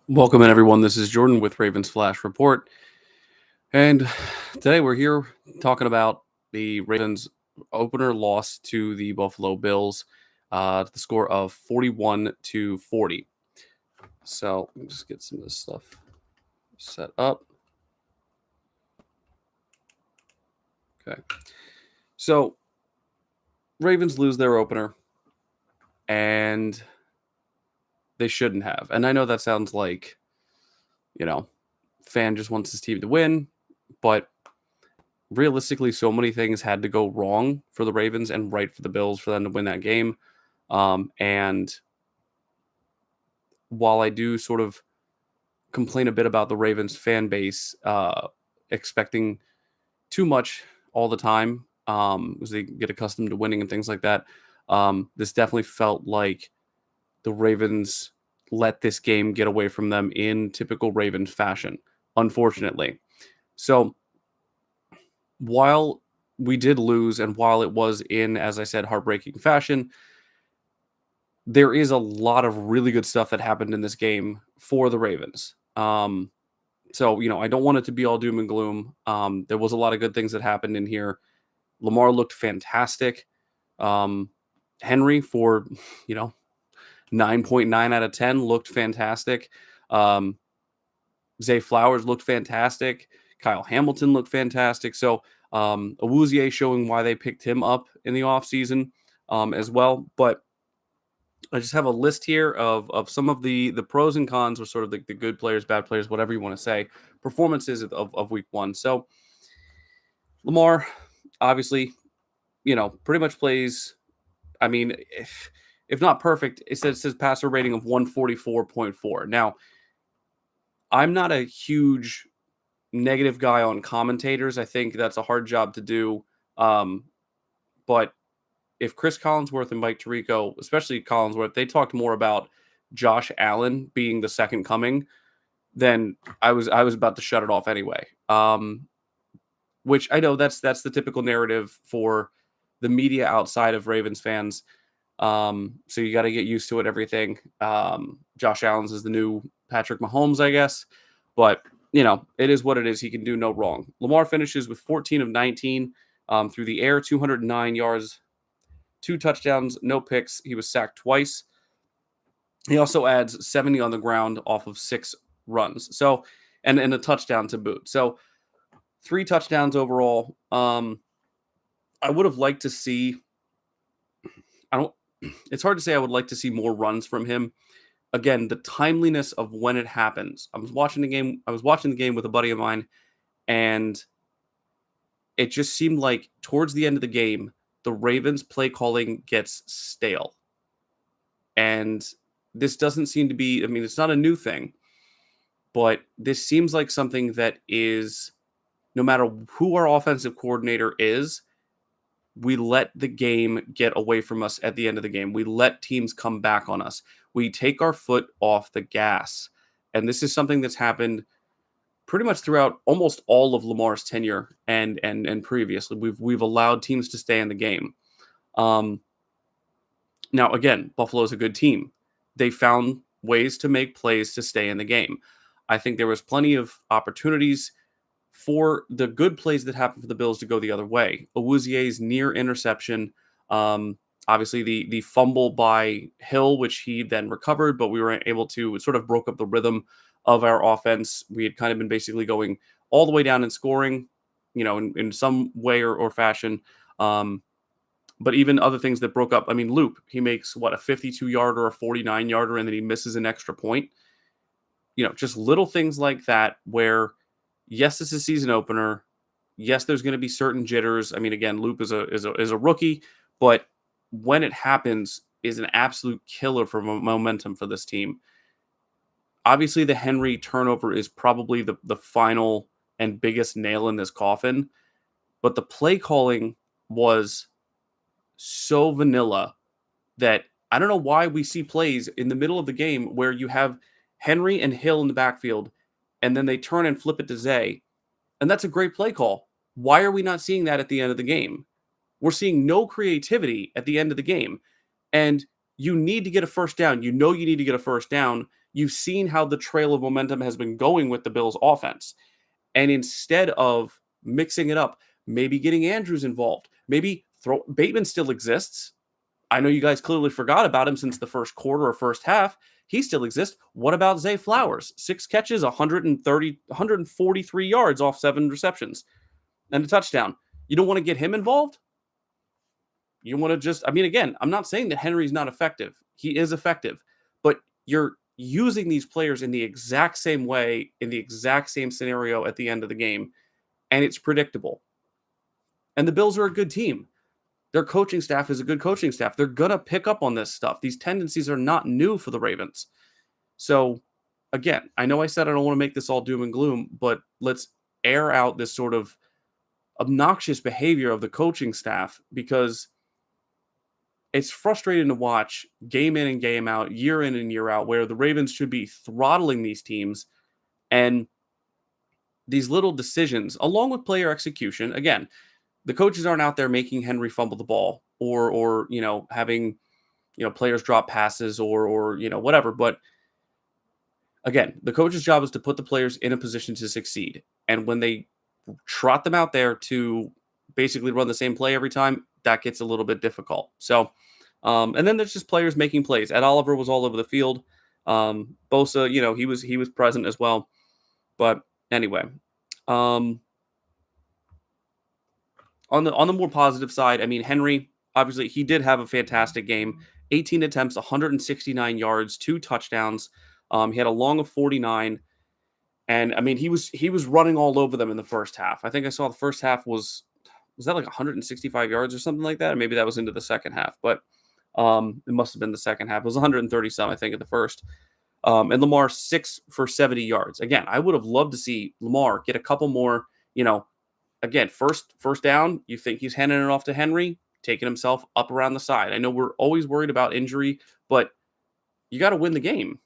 Welcome in, everyone. This is Jordan with Ravens Flash Report. And today we're here talking about the Ravens opener loss to the Buffalo Bills, the score of 41-40. So let me just get some of this stuff set up. Okay. So Ravens lose their opener, and they shouldn't have. And I know that sounds like, fan just wants his team to win, but realistically, so many things had to go wrong for the Ravens and right for the Bills for them to win that game. And while I do sort of complain a bit about the Ravens fan base expecting too much all the time, as they get accustomed to winning and things like that, this definitely felt like the Ravens let this game get away from them in typical Ravens fashion, unfortunately. So while we did lose, and while it was in, as I said, heartbreaking fashion, there is a lot of really good stuff that happened in this game for the Ravens. So, I don't want it to be all doom and gloom. There was a lot of good things that happened in here. Lamar looked fantastic. Um, Henry, for, you know, 9.9 out of 10, looked fantastic. Um, Zay Flowers looked fantastic. Kyle Hamilton looked fantastic. So, Awuzie showing why they picked him up in the offseason as well. But I just have a list here of some of the pros and cons, or sort of the good players, bad players, whatever you want to say, performances of week one. So Lamar, obviously, pretty much plays. I mean, if not perfect, it says passer rating of 144.4. Now, I'm not a huge negative guy on commentators. I think that's a hard job to do. But if Chris Collinsworth and Mike Tirico, especially Collinsworth, they talked more about Josh Allen being the second coming, then I was about to shut it off anyway. Which I know that's the typical narrative for the media outside of Ravens fans. So you got to get used to it. Everything. Josh Allen's is the new Patrick Mahomes, I guess, but it is what it is. He can do no wrong. Lamar finishes with 14 of 19 through the air, 209 yards, 2 touchdowns, no picks. He was sacked twice. He also adds 70 on the ground off of 6 runs. So, and a touchdown to boot. So, 3 touchdowns overall. I would have liked to see. I don't. It's hard to say I would like to see more runs from him. Again, the timeliness of when it happens. I was watching the game. I was watching the game with a buddy of mine, and it just seemed like towards the end of the game, the Ravens play calling gets stale. And this doesn't seem to be, I mean, it's not a new thing, but this seems like something that is, no matter who our offensive coordinator is, we let the game get away from us at the end of the game. We let teams come back on us. We take our foot off the gas. And this is something that's happened pretty much throughout almost all of Lamar's tenure and previously. We've allowed teams to stay in the game. Now, again, Buffalo is a good team. They found ways to make plays to stay in the game. I think there was plenty of opportunities for the good plays that happened for the Bills to go the other way. Awuzie's near interception, obviously the fumble by Hill, which he then recovered, but we were able to, it sort of broke up the rhythm of our offense. We had kind of been basically going all the way down and scoring, in some way or fashion. But even other things that broke up. I mean, Loop, he makes a 52-yarder, a 49-yarder, and then he misses an extra point. Just little things like that where, yes, this is a season opener. Yes, there's going to be certain jitters. I mean, again, Loop is a rookie, but when it happens, is an absolute killer for momentum for this team. Obviously, the Henry turnover is probably the final and biggest nail in this coffin, but the play calling was so vanilla that I don't know why we see plays in the middle of the game where you have Henry and Hill in the backfield, and then they turn and flip it to Zay. And that's a great play call. Why are we not seeing that at the end of the game? We're seeing no creativity at the end of the game. And you need to get a first down. You need to get a first down. you've seen how the trail of momentum has been going with the Bills offense. And instead of mixing it up, maybe getting Andrews involved, maybe throw Bateman still exists. I know you guys clearly forgot about him since the first quarter or first half. He still exists. What about Zay Flowers? 6 catches, 143 yards off 7 receptions and a touchdown. You don't want to get him involved? You want to just, I mean, again, I'm not saying that Henry's not effective. He is effective, but you're using these players in the exact same way, in the exact same scenario at the end of the game, and it's predictable. And the Bills are a good team. Their coaching staff is a good coaching staff. They're going to pick up on this stuff. These tendencies are not new for the Ravens. So, again, I know I said I don't want to make this all doom and gloom, but let's air out this sort of obnoxious behavior of the coaching staff, because it's frustrating to watch game in and game out, year in and year out, where the Ravens should be throttling these teams, and these little decisions, along with player execution. Again, the coaches aren't out there making Henry fumble the ball or having players drop passes or whatever. But again, the coach's job is to put the players in a position to succeed. And when they trot them out there to basically run the same play every time, that gets a little bit difficult. So, and then there's just players making plays. Ed Oliver was all over the field. Bosa, he was present as well. But anyway, on the more positive side, I mean, Henry, obviously, he did have a fantastic game. 18 attempts, 169 yards, 2 touchdowns. He had a long of 49. And I mean, he was running all over them in the first half. I think I saw the first half was that like 165 yards or something like that? Or maybe that was into the second half, but it must have been the second half. It was 130 some, I think, at the first. And Lamar 6 for 70 yards. Again, I would have loved to see Lamar get a couple more, again, first down, you think he's handing it off to Henry, taking himself up around the side. I know we're always worried about injury, but you got to win the game.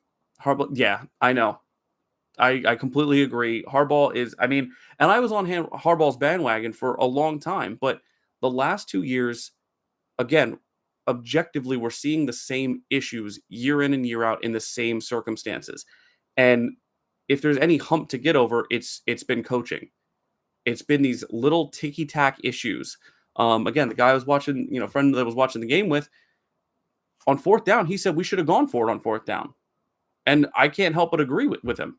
Harbaugh, yeah, I know. I completely agree. Harbaugh is, I mean, and I was on Harbaugh's bandwagon for a long time, but the last 2 years, again, objectively, we're seeing the same issues year in and year out in the same circumstances. And if there's any hump to get over, it's been coaching. It's been these little ticky-tack issues. Again, the guy I was watching, friend that I was watching the game with, on 4th down, he said we should have gone for it on 4th down. And I can't help but agree with him.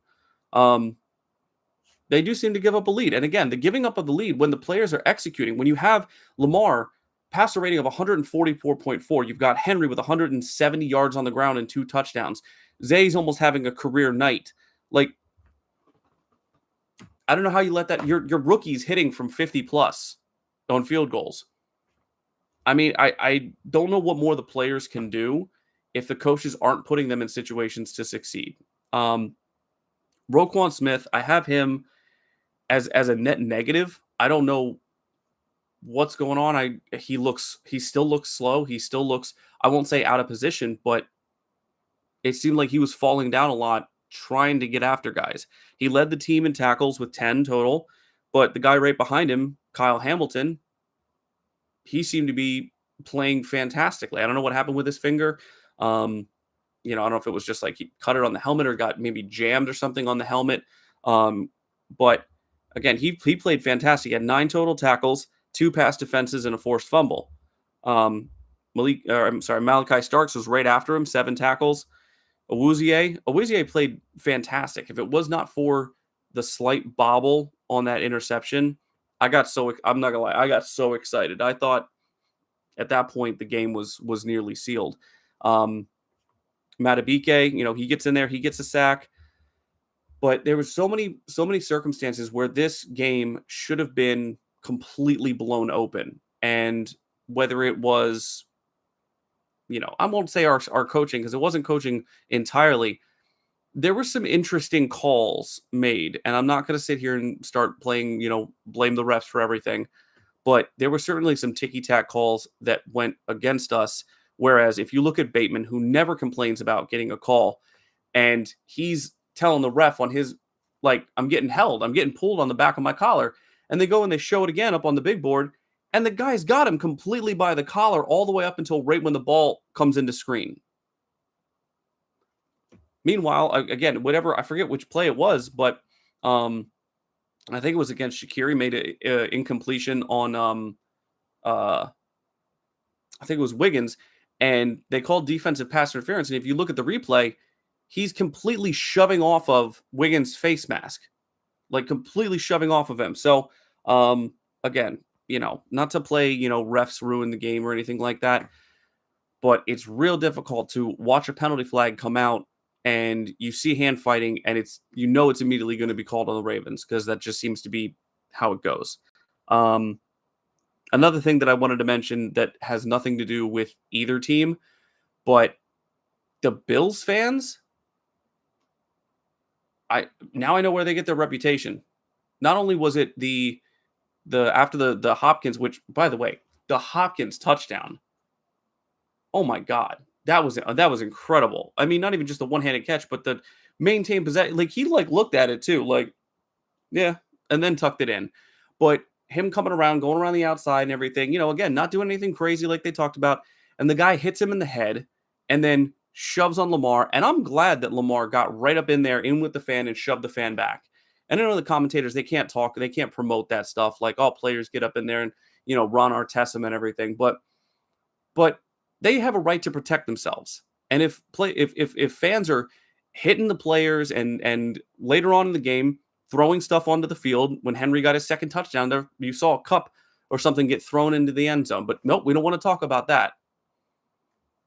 They do seem to give up a lead. And again, the giving up of the lead when the players are executing, when you have Lamar passer rating of 144.4, you've got Henry with 170 yards on the ground and 2 touchdowns. Zay's almost having a career night. Like, I don't know how you let that, your rookies hitting from 50 plus on field goals. I mean, I don't know what more the players can do if the coaches aren't putting them in situations to succeed. Roquan Smith, I have him as a net negative. I don't know what's going on. He still looks slow. He still looks, I won't say out of position, but it seemed like he was falling down a lot trying to get after guys. He led the team in tackles with 10 total, but the guy right behind him, Kyle Hamilton, he seemed to be playing fantastically. I don't know what happened with his finger. I don't know if it was just like he cut it on the helmet or got maybe jammed or something on the helmet. But again, he played fantastic. He had 9 total tackles, 2 pass defenses, and a forced fumble. Malachi Starks was right after him, 7 tackles. Awuzie played fantastic. If it was not for the slight bobble on that interception, I'm not gonna lie, I got so excited. I thought at that point the game was nearly sealed. Matabike, he gets in there, he gets a sack. But there were so many circumstances where this game should have been completely blown open. And whether it was, I won't say our coaching, because it wasn't coaching entirely. There were some interesting calls made, and I'm not going to sit here and start playing, blame the refs for everything. But there were certainly some ticky-tack calls that went against us. Whereas if you look at Bateman, who never complains about getting a call, and he's telling the ref on his, like, I'm getting held, I'm getting pulled on the back of my collar, and they go and they show it again up on the big board, and the guy's got him completely by the collar all the way up until right when the ball comes into screen. Meanwhile, again, whatever, I forget which play it was, but um, I think it was against Shaqiri, made a incompletion on uh, I think it was Wiggins, and they called defensive pass interference. And if you look at the replay, he's completely shoving off of Wiggins' face mask, like completely shoving off of him. So, again, not to play, refs ruin the game or anything like that, but it's real difficult to watch a penalty flag come out and you see hand fighting and it's immediately going to be called on the Ravens because that just seems to be how it goes. Um, Another thing that I wanted to mention that has nothing to do with either team, but the Bills fans, I know where they get their reputation. Not only was it the after the Hopkins, which by the way, the Hopkins touchdown. Oh my god. That was incredible. I mean, not even just the one-handed catch, but the maintained possession. Like he looked at it too, like, yeah, and then tucked it in. But him coming around, going around the outside and everything, again, not doing anything crazy like they talked about. And the guy hits him in the head and then shoves on Lamar. And I'm glad that Lamar got right up in there, in with the fan, and shoved the fan back. And I know the commentators, they can't talk, they can't promote that stuff. Like, all players get up in there and, Ron Artest them and everything. But they have a right to protect themselves. And if fans are hitting the players and later on in the game throwing stuff onto the field, when Henry got his second touchdown there, you saw a cup or something get thrown into the end zone. But nope, we don't want to talk about that.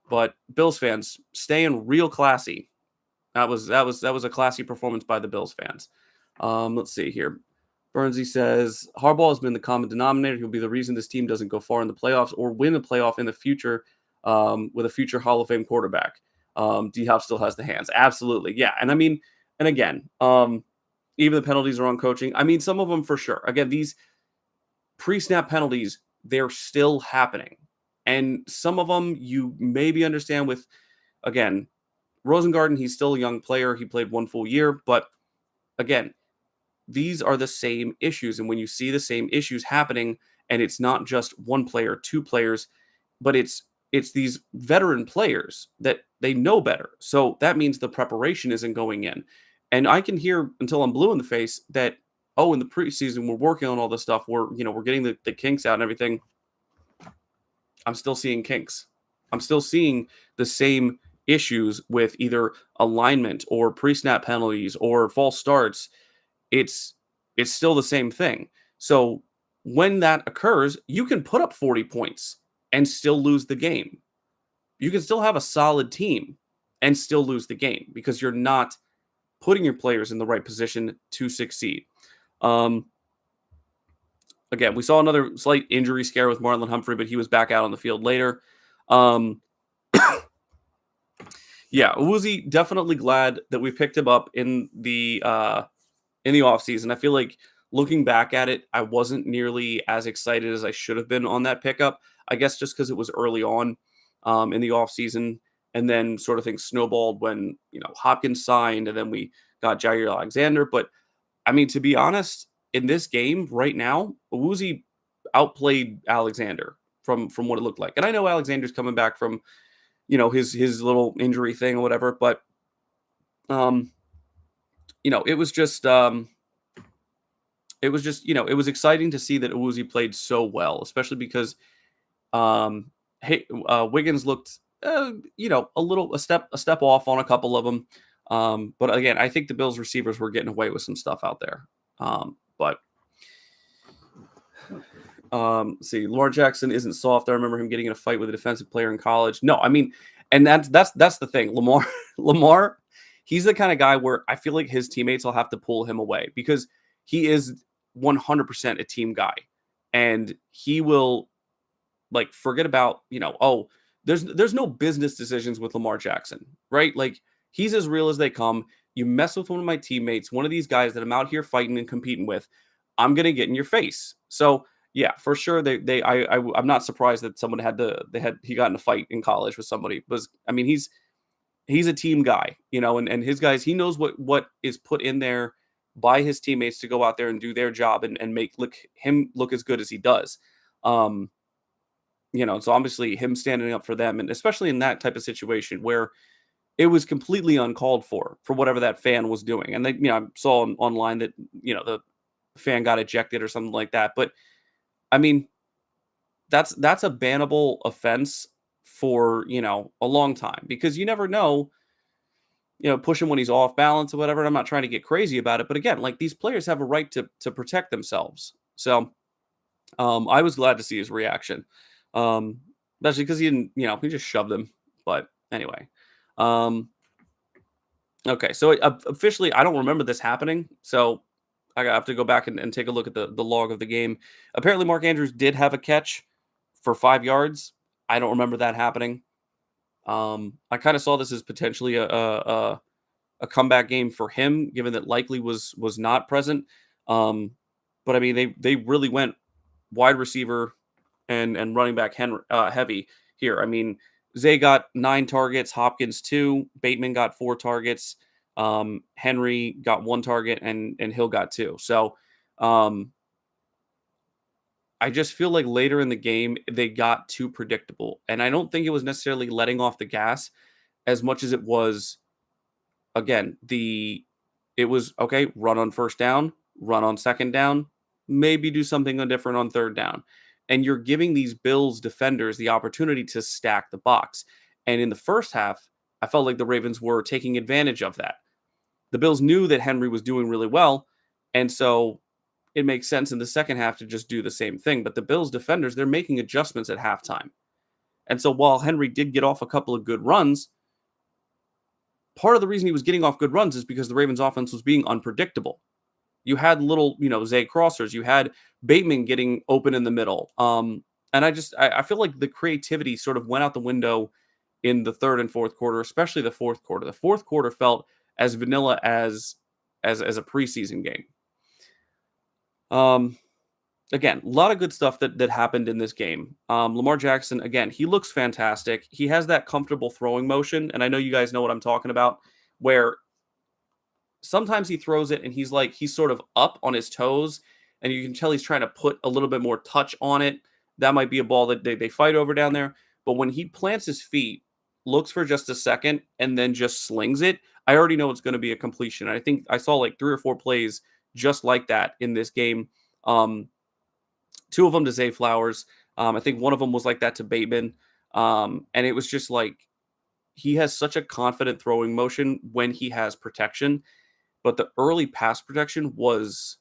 But Bills fans, staying real classy. That was a classy performance by the Bills fans. Let's see here. Bernsey says Harbaugh has been the common denominator. He'll be the reason this team doesn't go far in the playoffs or win a playoff in the future, with a future Hall of Fame quarterback. D-Hop still has the hands. Absolutely. Yeah. And I mean, and again, even the penalties are on coaching. I mean, some of them for sure. Again, these pre-snap penalties, they're still happening. And some of them you maybe understand with, again, Rosengarten, he's still a young player. He played one full year. But again, these are the same issues. And when you see the same issues happening, and it's not just one player, two players, but it's these veteran players that they know better. So that means the preparation isn't going in. And I can hear until I'm blue in the face that, oh, in the preseason, we're working on all this stuff. We're getting the kinks out and everything. I'm still seeing kinks. I'm still seeing the same issues with either alignment or pre-snap penalties or false starts. It's still the same thing. So when that occurs, you can put up 40 points and still lose the game. You can still have a solid team and still lose the game because you're not putting your players in the right position to succeed. Again, we saw another slight injury scare with Marlon Humphrey, but he was back out on the field later. Yeah, Uzi, definitely glad that we picked him up in the offseason. I feel like looking back at it, I wasn't nearly as excited as I should have been on that pickup. I guess just because it was early on in the offseason, and then sort of things snowballed when Hopkins signed, and then we got Jair Alexander. But I mean, to be honest, in this game right now, Uzi outplayed Alexander from what it looked like. And I know Alexander's coming back from his little injury thing or whatever, but it was just it was exciting to see that Uzi played so well, especially because Wiggins looked a step off on a couple of them. But again, I think the Bills receivers were getting away with some stuff out there. But see, Lamar Jackson isn't soft. I remember him getting in a fight with a defensive player in college. No, I mean, and that's the thing. Lamar, he's the kind of guy where I feel like his teammates will have to pull him away because he is 100% a team guy, and he will forget about there's no business decisions with Lamar Jackson, right? Like, he's as real as they come. You mess with one of my teammates, one of these guys that I'm out here fighting and competing with, I'm gonna get in your face. So yeah, for sure. I'm not surprised that someone he got in a fight in college with somebody. I mean, he's a team guy, and his guys, he knows what is put in there by his teammates to go out there and do their job and make him look as good as he does. So obviously him standing up for them, and especially in that type of situation where it was completely uncalled for whatever that fan was doing. And they, I saw online that, the fan got ejected or something like that. But I mean, that's a bannable offense for, a long time, because you never know, push him when he's off balance or whatever. And I'm not trying to get crazy about it, but again, like, these players have a right to protect themselves. So I was glad to see his reaction, um, especially because he didn't, he just shoved him. But anyway, um, okay, so officially, I don't remember this happening, so I have to go back and take a look at the log of the game. Apparently, Mark Andrews did have a catch for 5 yards. I don't remember that happening. I kind of saw this as potentially a comeback game for him, given that Likely was not present. Um, but I mean, they really went wide receiver and running back heavy here. I mean, Zay got 9 targets, Hopkins 2, Bateman got 4 targets, Henry got 1 target, and Hill got 2. So um, I just feel like later in the game they got too predictable, and I don't think it was necessarily letting off the gas as much as it was, again, it was okay, run on first down, run on second down, maybe do something different on third down. And you're giving these Bills defenders the opportunity to stack the box. And in the first half, I felt like the Ravens were taking advantage of that. The Bills knew that Henry was doing really well, and so it makes sense in the second half to just do the same thing. But the Bills defenders, they're making adjustments at halftime. And so while Henry did get off a couple of good runs, part of the reason he was getting off good runs is because the Ravens offense was being unpredictable. You had little, Zay crossers. You had Bateman getting open in the middle. And I feel like the creativity sort of went out the window in the third and fourth quarter, especially the fourth quarter. The fourth quarter felt as vanilla as a preseason game. Again, a lot of good stuff that happened in this game. Lamar Jackson, again, he looks fantastic. He has that comfortable throwing motion, and I know you guys know what I'm talking about, where sometimes he throws it and he's sort of up on his toes, and you can tell he's trying to put a little bit more touch on it. That might be a ball that they fight over down there. But when he plants his feet, looks for just a second, and then just slings it, I already know it's going to be a completion. I think I saw like 3 or 4 plays just like that in this game. 2 of them to Zay Flowers. I think one of them was like that to Bateman. And it was just like, he has such a confident throwing motion when he has protection, but the early pass protection was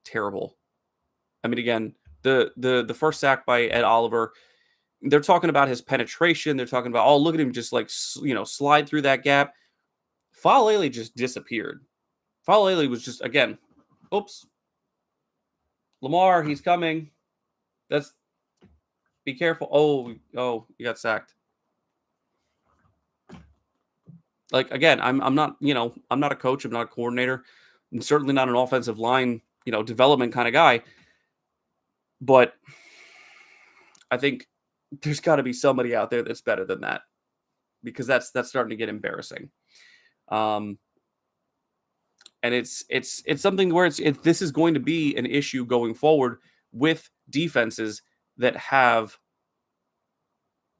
terrible. I mean, again, the first sack by Ed Oliver, they're talking about his penetration. They're talking about, oh, look at him just like, slide through that gap. Faalele just disappeared. Faalele was just, again, oops, Lamar, he's coming. Be careful. Oh, you got sacked. Like, again, I'm not, I'm not a coach. I'm not a coordinator. I'm certainly not an offensive line, development kind of guy. But I think there's got to be somebody out there that's better than that, because that's starting to get embarrassing. And it's something where this is going to be an issue going forward with defenses that have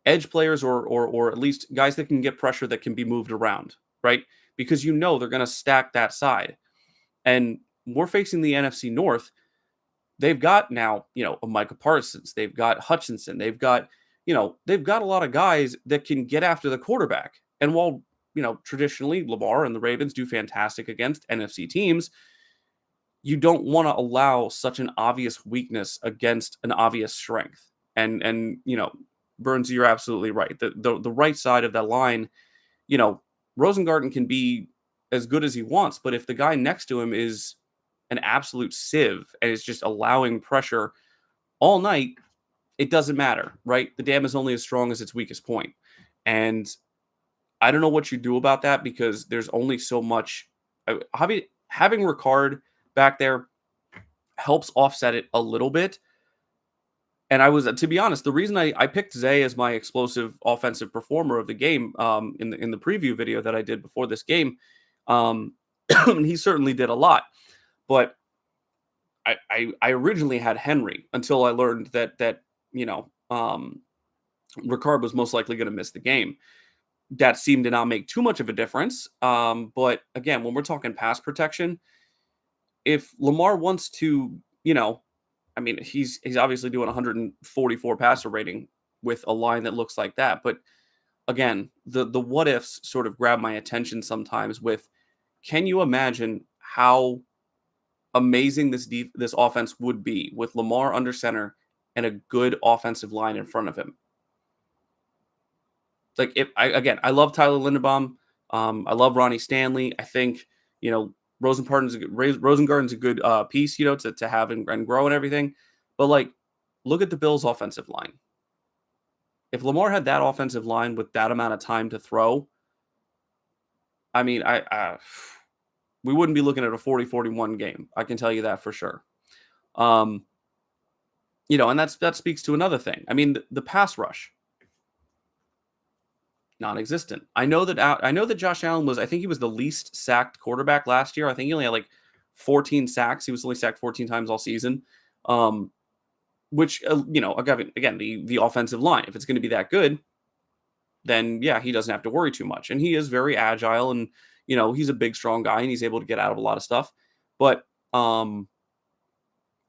edge players or at least guys that can get pressure that can be moved around, right? Because they're going to stack that side. And we're facing the NFC North. They've got now, a Micah Parsons, they've got Hutchinson, they've got a lot of guys that can get after the quarterback. And while, traditionally Lamar and the Ravens do fantastic against NFC teams, you don't want to allow such an obvious weakness against an obvious strength. And Burns, you're absolutely right. The right side of that line, Rosengarten can be as good as he wants, but if the guy next to him is an absolute sieve and is just allowing pressure all night, it doesn't matter, right? The dam is only as strong as its weakest point. And I don't know what you do about that, because there's only so much. Having Ricard back there helps offset it a little bit. And to be honest, the reason I picked Zay as my explosive offensive performer of the game, in the preview video that I did before this game, he certainly did a lot. But I originally had Henry until I learned that Ricard was most likely going to miss the game. that seemed to not make too much of a difference. But again, when we're talking pass protection, if Lamar wants to, I mean, he's obviously doing 144 passer rating with a line that looks like that. But again, the what ifs sort of grab my attention sometimes. With, can you imagine how amazing this offense would be with Lamar under center and a good offensive line in front of him? Like, if I love Tyler Linderbaum. I love Ronnie Stanley. I think, Rosengarten's a good piece, to have and grow and everything. But like, look at the Bills' offensive line. If Lamar had that offensive line with that amount of time to throw, I mean, we wouldn't be looking at a 40-41 game. I can tell you that for sure. And that speaks to another thing. I mean, the pass rush, non-existent. I know that Josh Allen I think he was the least sacked quarterback last year. I think he only had like 14 sacks. He was only sacked 14 times all season. Which, again, the offensive line, if it's going to be that good, then yeah, he doesn't have to worry too much. And he is very agile, and he's a big, strong guy, and he's able to get out of a lot of stuff. But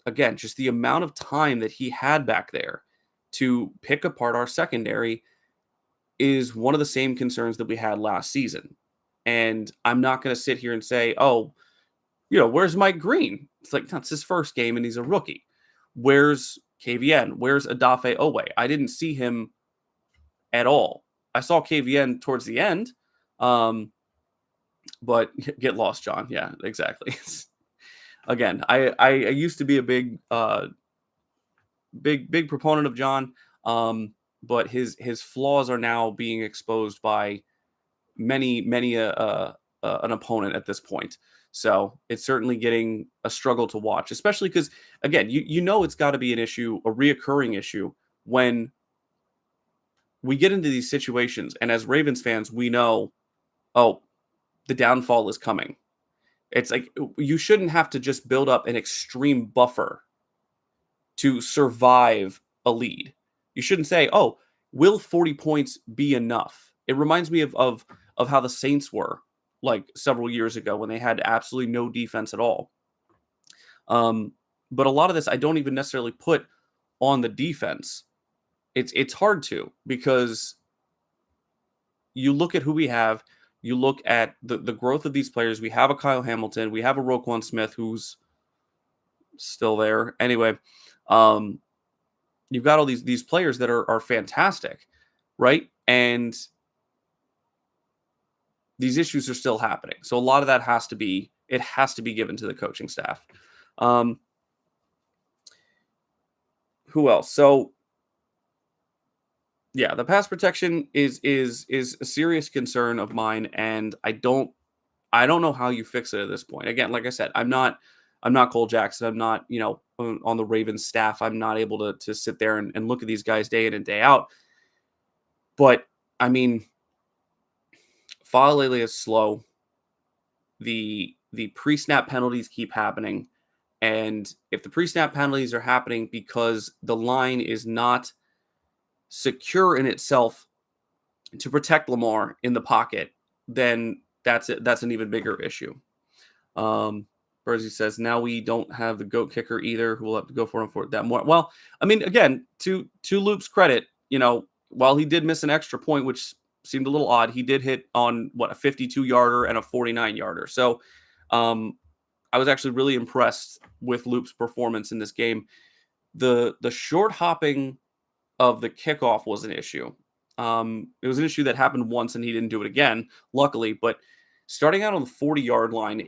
again, just the amount of time that he had back there to pick apart our secondary is one of the same concerns that we had last season. And I'm not going to sit here and say, oh, where's Mike Green? It's like, that's his first game and he's a rookie. Where's KVN? Where's Adafe Owe? I didn't see him at all. I saw KVN towards the end. But get lost, John. Yeah, exactly. Again, I used to be a big proponent of John. But his flaws are now being exposed by many an opponent at this point. So it's certainly getting a struggle to watch, especially because, again, it's got to be an issue, a reoccurring issue, when we get into these situations. And as Ravens fans, we know, oh, the downfall is coming. It's like, you shouldn't have to just build up an extreme buffer to survive a lead. You shouldn't say, oh, will 40 points be enough? It reminds me of how the Saints were like several years ago when they had absolutely no defense at all. But a lot of this I don't even necessarily put on the defense. It's hard to, because you look at who we have, you look at the growth of these players. We have a Kyle Hamilton, we have a Roquan Smith who's still there. Anyway, you've got all these players that are fantastic, right? And these issues are still happening. So a lot of that has to be given to the coaching staff. Who else? So yeah, the pass protection is a serious concern of mine, and I don't know how you fix it at this point. Again, like I said, I'm not Cole Jackson. I'm not, on the Ravens staff. I'm not able to sit there and look at these guys day in and day out. But I mean, Faalele is slow. The pre-snap penalties keep happening. And if the pre-snap penalties are happening because the line is not secure in itself to protect Lamar in the pocket, then that's it. That's an even bigger issue. Bersey says, now we don't have the GOAT kicker either, who will have to go for him for that more. Well, I mean, again, to Loop's credit, while he did miss an extra point, which seemed a little odd, he did hit on a 52-yarder and a 49-yarder. So I was actually really impressed with Loop's performance in this game. The short hopping of the kickoff was an issue. It was an issue that happened once and he didn't do it again, luckily. But starting out on the 40-yard line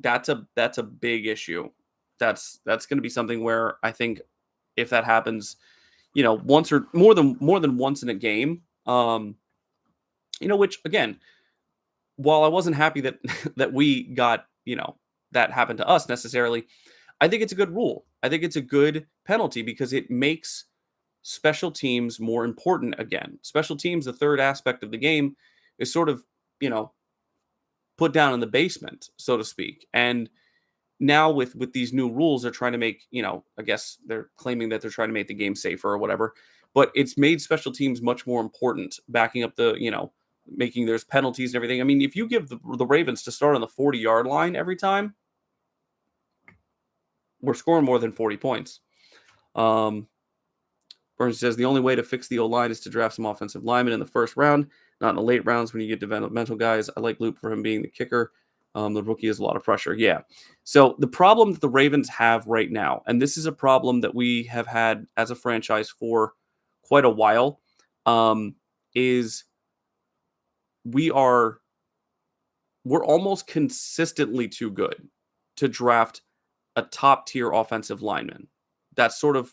that's a big issue. That's going to be something where I think if that happens, once or more than once in a game, which again, while I wasn't happy that we got, that happened to us necessarily, I think it's a good rule. I think it's a good penalty because it makes special teams more important again. Special teams, the third aspect of the game, is sort of, put down in the basement, so to speak. And now with these new rules, they're trying to make, I guess they're claiming that they're trying to make the game safer or whatever. but it's made special teams much more important, backing up the, making there's penalties and everything. I mean, if you give the Ravens to start on the 40-yard line every time, we're scoring more than 40 points. Burns says the only way to fix the O-line is to draft some offensive linemen in the first round, not in the late rounds when you get developmental guys. I like Loop for him being the kicker. The rookie has a lot of pressure. Yeah. So the problem that the Ravens have right now, and this is a problem that we have had as a franchise for quite a while, is we're almost consistently too good to draft a top tier offensive lineman. That's sort of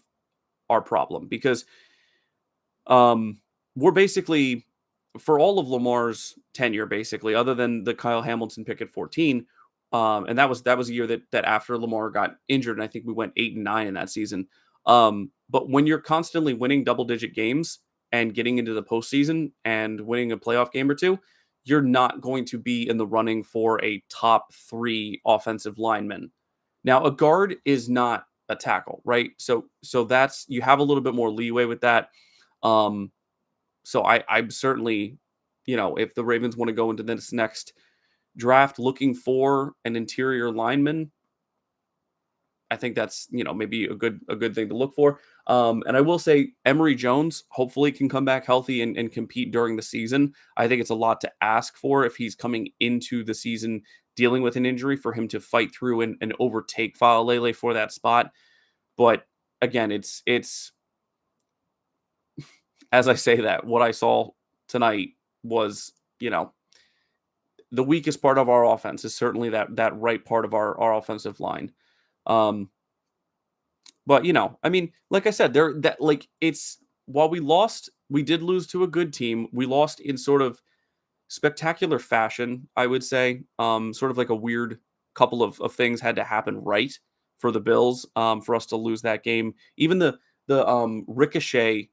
our problem because we're basically, for all of Lamar's tenure, basically, other than the Kyle Hamilton pick at 14, and that was a year that after Lamar got injured, and I think we went 8-9 in that season. But when you're constantly winning double-digit games and getting into the postseason and winning a playoff game or two, you're not going to be in the running for a top 3 offensive lineman. Now, a guard is not a tackle, right? So that's, you have a little bit more leeway with that. So I'm certainly, if the Ravens want to go into this next draft looking for an interior lineman, I think that's, maybe a good thing to look for. And I will say Emory Jones hopefully can come back healthy and compete during the season. I think it's a lot to ask for if he's coming into the season dealing with an injury for him to fight through and overtake Faalele for that spot. But again, it's as I say that, what I saw tonight was, the weakest part of our offense is certainly that right part of our offensive line. But I mean, like I said, while we did lose to a good team. We lost in sort of spectacular fashion, I would say. Sort of like a weird couple of things had to happen right for the Bills for us to lose that game. Even the ricochet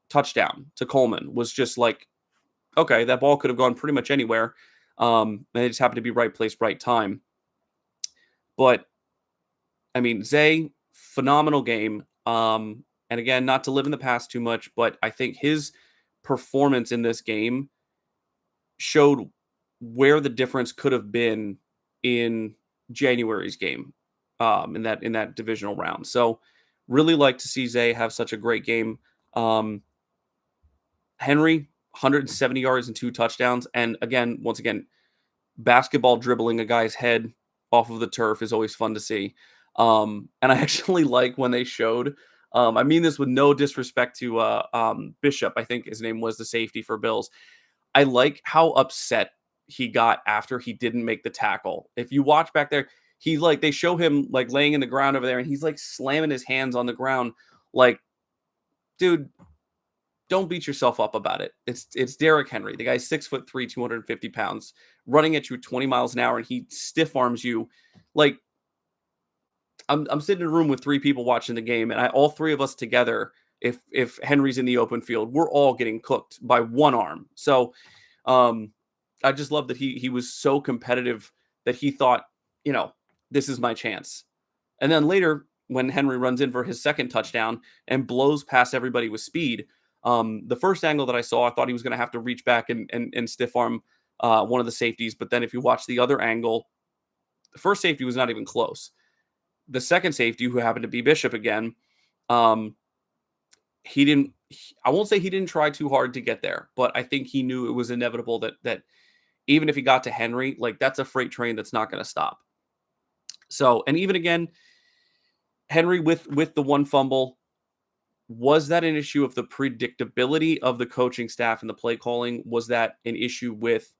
touchdown to Coleman was just like, okay, that ball could have gone pretty much anywhere. And it just happened to be right place, right time. But I mean, Zay, phenomenal game. And again, not to live in the past too much, but I think his performance in this game showed where the difference could have been in January's game, in that divisional round. So really like to see Zay have such a great game. Henry, 170 yards and 2 touchdowns. And again, once again, basketball dribbling a guy's head off of the turf is always fun to see. And I actually like when they showed, I mean this with no disrespect to Bishop, I think his name was the safety for Bills. I like how upset he got after he didn't make the tackle. If you watch back there, they show him like laying in the ground over there and he's like slamming his hands on the ground. Like, dude, don't beat yourself up about it. It's Derrick Henry. The guy's 6'3", 250 pounds, running at you 20 miles an hour, and he stiff arms you. Like, I'm sitting in a room with 3 people watching the game, and all 3 of us together, if Henry's in the open field, we're all getting cooked by one arm. So, I just love that he was so competitive that he thought, this is my chance. And then later, when Henry runs in for his second touchdown and blows past everybody with speed, the first angle that I saw, I thought he was going to have to reach back and stiff arm one of the safeties. But then if you watch the other angle, the first safety was not even close. The second safety, who happened to be Bishop again, he didn't. I won't say he didn't try too hard to get there, but I think he knew it was inevitable that even if he got to Henry, like that's a freight train that's not going to stop. So, and even again, Henry with the one fumble. Was that an issue of the predictability of the coaching staff and the play calling? Was that an issue with,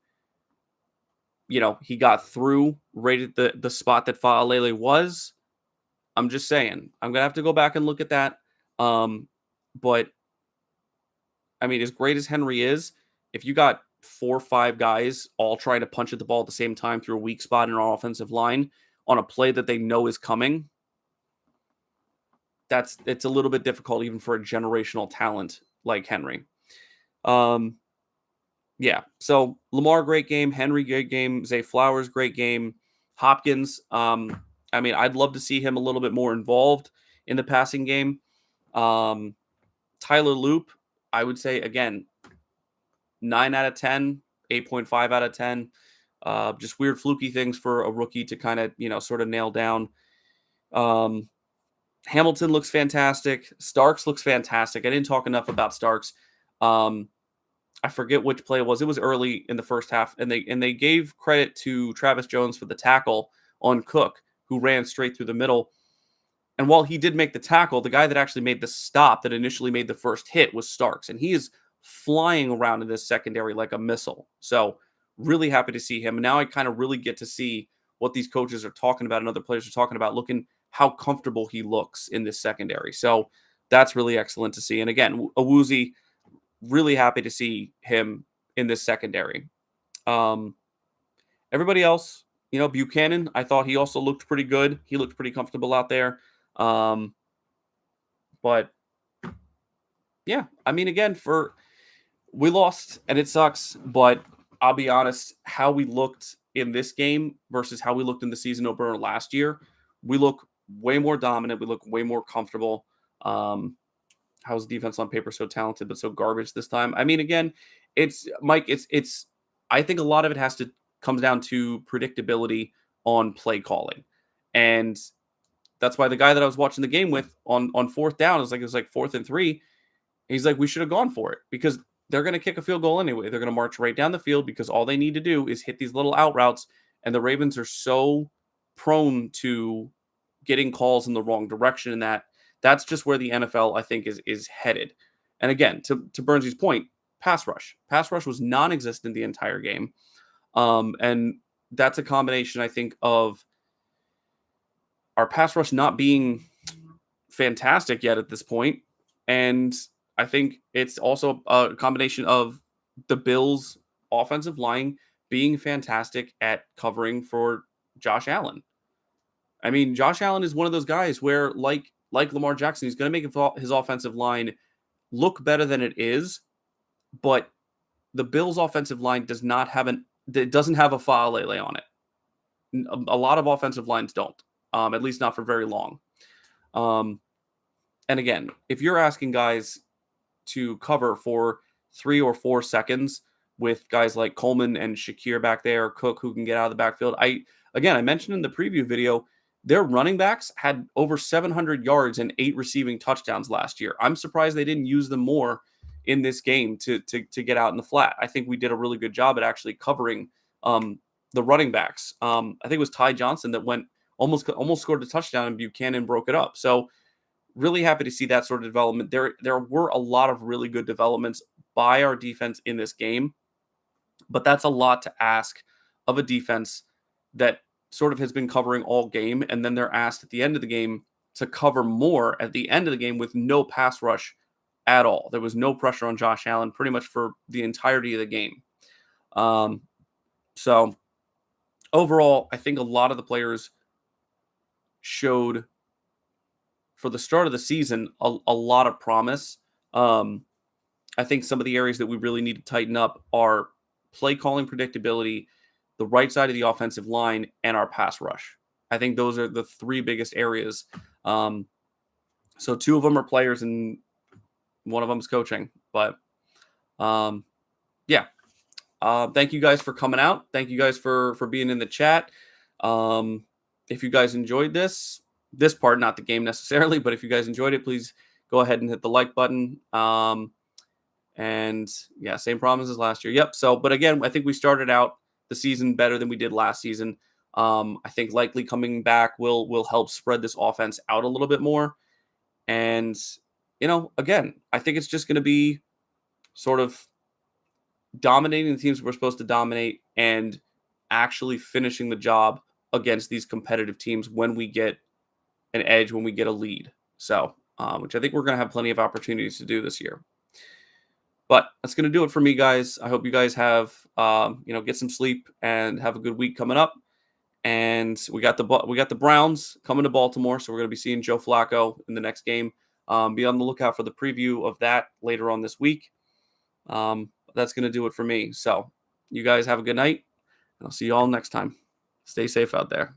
he got through right at the spot that Faalele was? I'm just saying. I'm going to have to go back and look at that. But, I mean, as great as Henry is, if you got 4 or 5 guys all trying to punch at the ball at the same time through a weak spot in our offensive line on a play that they know is coming, it's a little bit difficult even for a generational talent like Henry. Yeah. So Lamar, great game. Henry, great game. Zay Flowers, great game. Hopkins, I mean, I'd love to see him a little bit more involved in the passing game. Tyler Loop, I would say, again, 9 out of 10, 8.5 out of 10. Just weird fluky things for a rookie to kind of, sort of nail down. Um, Hamilton looks fantastic. Starks looks fantastic. I didn't talk enough about Starks. Um, I forget which play it was. It was early in the first half, and they gave credit to Travis Jones for the tackle on Cook, who ran straight through the middle. And while he did make the tackle, the guy that actually made the stop that initially made the first hit was Starks, and he is flying around in this secondary like a missile. So really happy to see him. And now I kind of really get to see what these coaches are talking about and other players are talking about, looking how comfortable he looks in this secondary. So that's really excellent to see. And again, Awuzie, really happy to see him in this secondary. Um, Everybody else, Buchanan, I thought he also looked pretty good. He looked pretty comfortable out there. Um, but yeah, I mean, again, we lost and it sucks, but I'll be honest, how we looked in this game versus how we looked in the season opener last year, we look way more dominant. We look way more comfortable. How's defense on paper so talented but so garbage this time? I mean, again, it's Mike. It's. I think a lot of it comes down to predictability on play calling, and that's why the guy that I was watching the game with on fourth down it was like 4th and 3. He's like, we should have gone for it because they're going to kick a field goal anyway. They're going to march right down the field because all they need to do is hit these little out routes, and the Ravens are so prone to getting calls in the wrong direction, and that's just where the NFL I think is headed. And again, to Burnsy's point, pass rush was non-existent the entire game, and that's a combination I think of our pass rush not being fantastic yet at this point, and I think it's also a combination of the Bills' offensive line being fantastic at covering for Josh Allen. I mean, Josh Allen is one of those guys where, like Lamar Jackson, he's going to make his offensive line look better than it is, but the Bills' offensive line doesn't have a faalele on it. A lot of offensive lines don't, at least not for very long. And again, if you're asking guys to cover for 3 or 4 seconds with guys like Coleman and Shakir back there, Cook who can get out of the backfield. I mentioned in the preview video, their running backs had over 700 yards and 8 receiving touchdowns last year. I'm surprised they didn't use them more in this game to get out in the flat. I think we did a really good job at actually covering the running backs. I think it was Ty Johnson that went almost scored a touchdown and Buchanan broke it up. So really happy to see that sort of development. There were a lot of really good developments by our defense in this game, but that's a lot to ask of a defense that sort of has been covering all game, and then they're asked at the end of the game to cover more at the end of the game with no pass rush at all. There was no pressure on Josh Allen pretty much for the entirety of the game. So overall, I think a lot of the players showed for the start of the season a lot of promise. I think some of the areas that we really need to tighten up are play calling predictability, the right side of the offensive line, and our pass rush. I think those are the 3 biggest areas. So 2 of them are players and one of them is coaching. But yeah, thank you guys for coming out. Thank you guys for being in the chat. If you guys enjoyed this part, not the game necessarily, but if you guys enjoyed it, please go ahead and hit the like button. And yeah, same problems as last year. Yep. So, but again, I think we started out the season better than we did last season. I think likely coming back will help spread this offense out a little bit more. And, again, I think it's just going to be sort of dominating the teams we're supposed to dominate and actually finishing the job against these competitive teams when we get an edge, when we get a lead. So, which I think we're going to have plenty of opportunities to do this year. But that's going to do it for me, guys. I hope you guys have, get some sleep and have a good week coming up. And we got the Browns coming to Baltimore, so we're going to be seeing Joe Flacco in the next game. Be on the lookout for the preview of that later on this week. That's going to do it for me. So you guys have a good night, and I'll see you all next time. Stay safe out there.